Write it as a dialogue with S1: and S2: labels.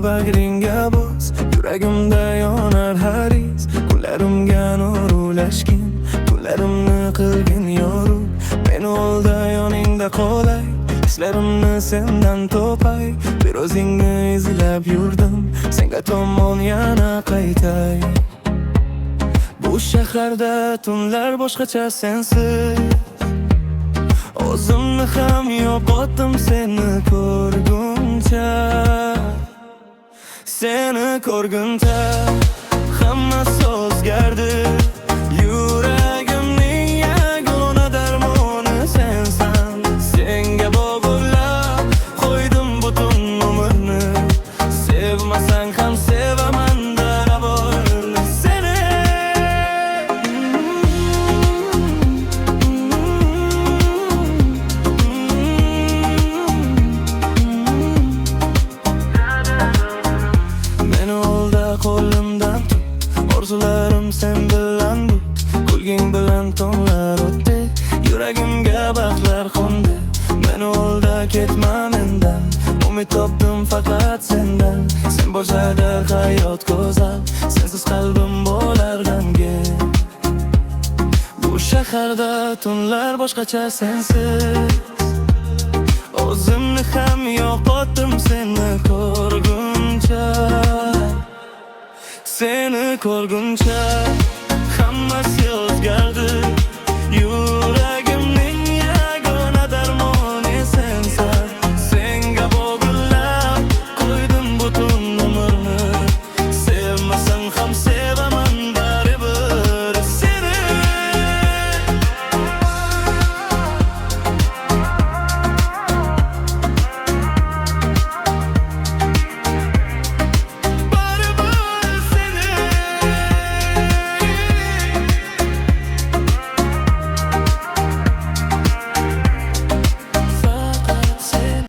S1: bag'ringga bos, yuragimda yonar haris. Kunlarimga nur ulashgin, kunlarimni qilgin yorug'. Meni olda yoningda qolay, hislarimni sendan topay. Bir o'zingni izlab yurdim, senga tomon yana qaytay. Bu shaharda tunlar boshqacha sensiz. O'zimni ham yo'qotdim seni ko'rguncha. Seni ko'rguncha hammasi o'zgardi. Yuragimning yagona darmoni sensan. Senga bog'lab qo'ydim butun umrni. Sevmasang ham sevaman baravar seni. Meni olda qo'limdan tut, orzularim sen bilan but. Kulging bilan tonlar o'tdi, yuragimga baxtlar qo'ndi. Meni olda ketma mendan, umid topdim faqat sendan. Sen bo'lsalar hayot go'zal, sensiz qalbim bo'lar g'amgin. Bu shaharda tunlar boshqacha sensiz. O'zimni ham yo'qotdim seni ko'rguncha. Seni ko'rguncha hammasi o'zgardi.